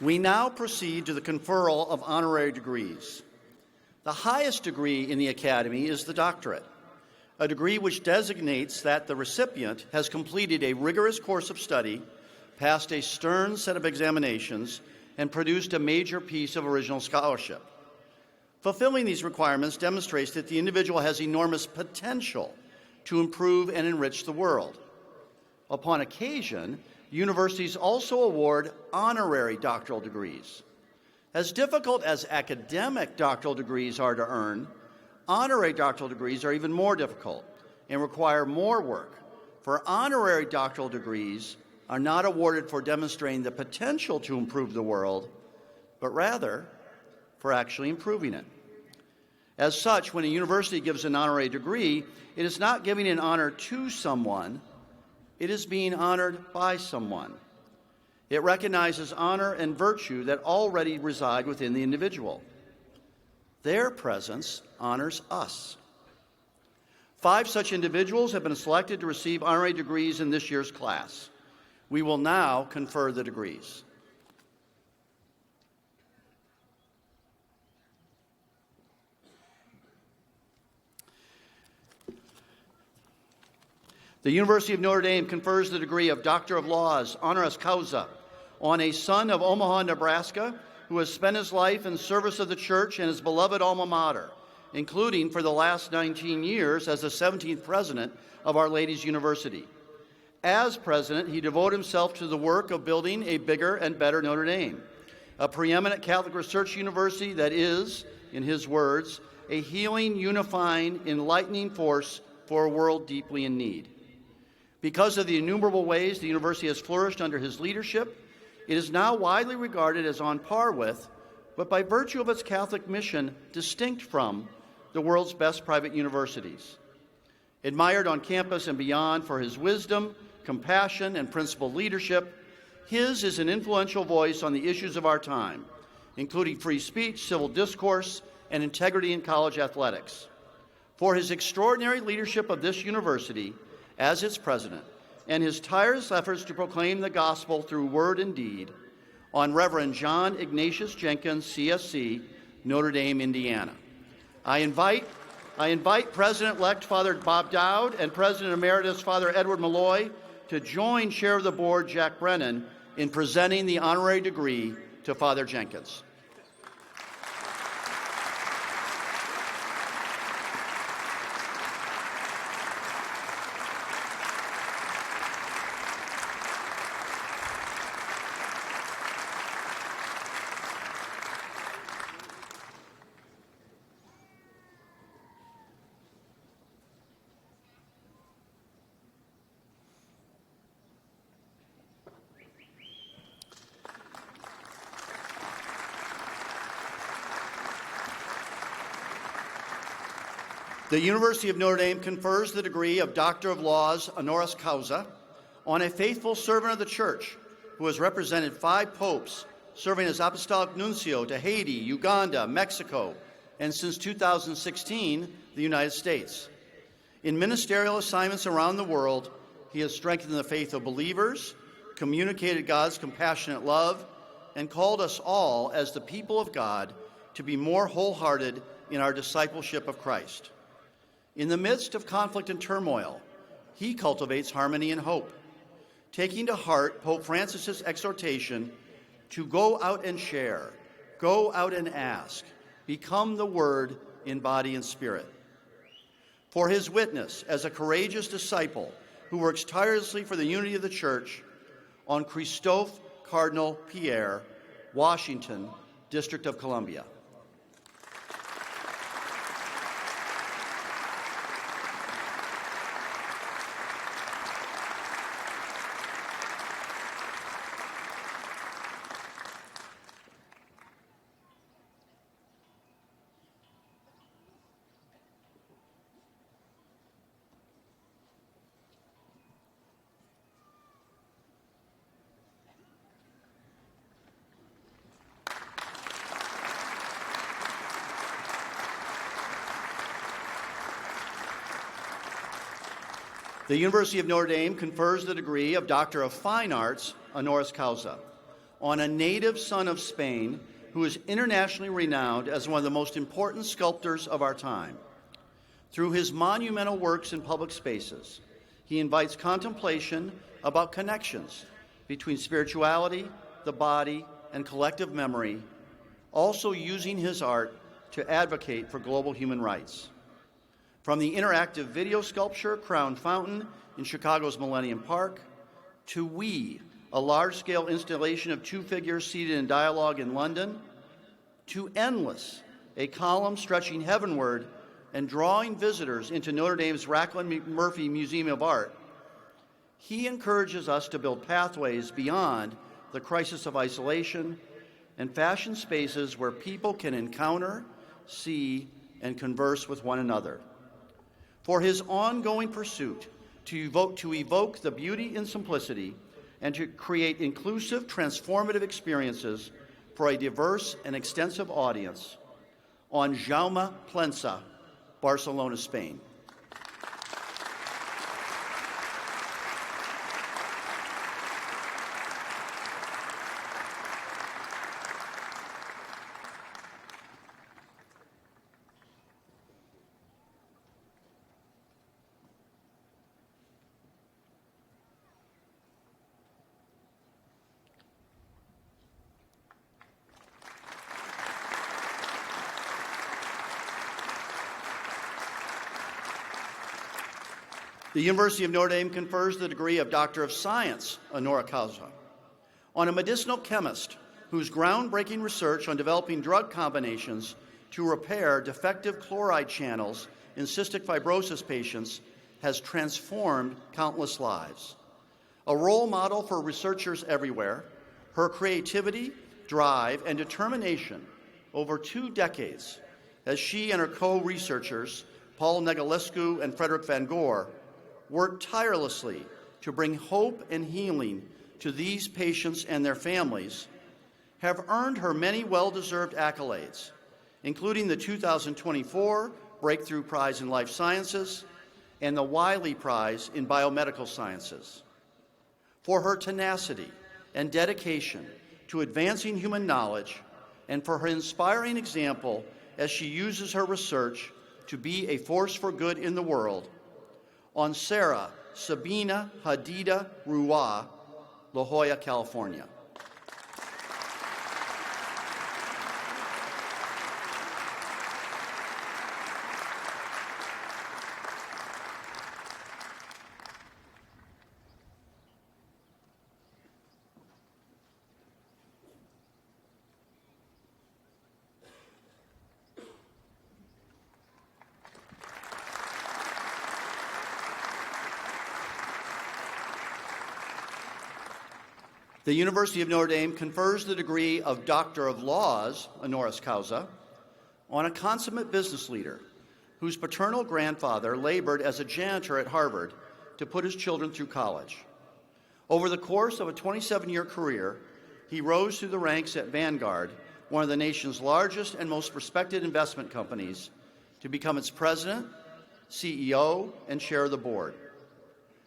We now proceed to the conferral of honorary degrees. The highest degree in the Academy is the doctorate, a degree which designates that the recipient has completed a rigorous course of study, passed a stern set of examinations, and produced a major piece of original scholarship. Fulfilling these requirements demonstrates that the individual has enormous potential to improve and enrich the world. Upon occasion, universities also award honorary doctoral degrees. As difficult as academic doctoral degrees are to earn, honorary doctoral degrees are even more difficult and require more work, for honorary doctoral degrees are not awarded for demonstrating the potential to improve the world, but rather for actually improving it. As such, when a university gives an honorary degree, it is not giving an honor to someone, it is being honored by someone. It recognizes honor and virtue that already reside within the individual. Their presence honors us. 5 such individuals have been selected to receive honorary degrees in this year's class. We will now confer the degrees. The University of Notre Dame confers the degree of Doctor of Laws, honoris causa, on a son of Omaha, Nebraska, who has spent his life in service of the church and his beloved alma mater, including for the last 19 years as the 17th president of Our Lady's University. As president, he devoted himself to the work of building a bigger and better Notre Dame, a preeminent Catholic research university that is, in his words, a healing, unifying, enlightening force for a world deeply in need. Because of the innumerable ways the university has flourished under his leadership, it is now widely regarded as on par with, but by virtue of its Catholic mission, distinct from, the world's best private universities. Admired on campus and beyond for his wisdom, compassion, and principled leadership, his is an influential voice on the issues of our time, including free speech, civil discourse, and integrity in college athletics. For his extraordinary leadership of this university as its president, and his tireless efforts to proclaim the gospel through word and deed, on Reverend John Ignatius Jenkins, C.S.C., Notre Dame, Indiana. I invite President-elect Father Bob Dowd and President Emeritus Father Edward Malloy to join Chair of the Board Jack Brennan in presenting the honorary degree to Father Jenkins. The University of Notre Dame confers the degree of Doctor of Laws, honoris causa, on a faithful servant of the Church who has represented 5 popes, serving as Apostolic Nuncio to Haiti, Uganda, Mexico, and since 2016, the United States. In ministerial assignments around the world, he has strengthened the faith of believers, communicated God's compassionate love, and called us all, as the people of God, to be more wholehearted in our discipleship of Christ. In the midst of conflict and turmoil, he cultivates harmony and hope, taking to heart Pope Francis's exhortation to go out and share, go out and ask, become the Word in body and spirit. For his witness as a courageous disciple who works tirelessly for the unity of the Church, on Christophe Cardinal Pierre, Washington, District of Columbia. The University of Notre Dame confers the degree of Doctor of Fine Arts, honoris causa, on a native son of Spain who is internationally renowned as one of the most important sculptors of our time. Through his monumental works in public spaces, he invites contemplation about connections between spirituality, the body, and collective memory, also using his art to advocate for global human rights. From the interactive video sculpture Crown Fountain in Chicago's Millennium Park, to We, a large-scale installation of two figures seated in dialogue in London, to Endless, a column stretching heavenward and drawing visitors into Notre Dame's Racklin Murphy Museum of Art, he encourages us to build pathways beyond the crisis of isolation and fashion spaces where people can encounter, see, and converse with one another. For his ongoing pursuit to evoke the beauty and simplicity and to create inclusive, transformative experiences for a diverse and extensive audience on Jaume, Plensa, Barcelona, Spain. The University of Notre Dame confers the degree of Doctor of Science honoris causa on a medicinal chemist whose groundbreaking research on developing drug combinations to repair defective chloride channels in cystic fibrosis patients has transformed countless lives. A role model for researchers everywhere, her creativity, drive, and determination over 2 decades as she and her co-researchers, Paul Negulescu and Frederick Van Goor, worked tirelessly to bring hope and healing to these patients and their families, have earned her many well-deserved accolades, including the 2024 Breakthrough Prize in Life Sciences and the Wiley Prize in Biomedical Sciences. For her tenacity and dedication to advancing human knowledge and for her inspiring example as she uses her research to be a force for good in the world, on Sarah Sabine Hadida Rua, La Jolla, California. The University of Notre Dame confers the degree of Doctor of Laws, honoris causa, on a consummate business leader whose paternal grandfather labored as a janitor at Harvard to put his children through college. Over the course of a 27-year career, he rose through the ranks at Vanguard, one of the nation's largest and most respected investment companies, to become its president, CEO, and chair of the board.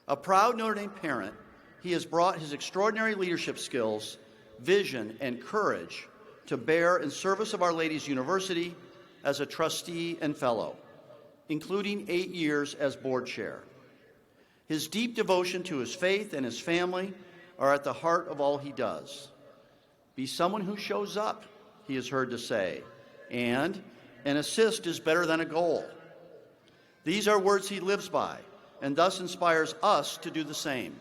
A proud Notre Dame parent, he has brought his extraordinary leadership skills, vision, and courage to bear in service of Our Lady's University as a trustee and fellow, including 8 years as board chair. His deep devotion to his faith and his family are at the heart of all he does. Be someone who shows up, he is heard to say, and an assist is better than a goal. These are words he lives by, and thus inspires us to do the same.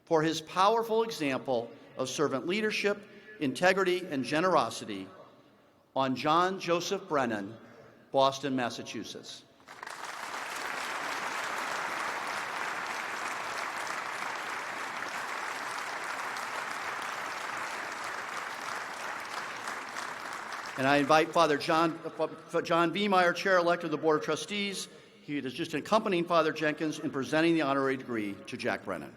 For his powerful example of servant leadership, integrity, and generosity, on John Joseph Brennan, Boston, Massachusetts. And I invite Father John Viemeyer, Chair-elect of the Board of Trustees. He is just accompanying Father Jenkins in presenting the honorary degree to Jack Brennan.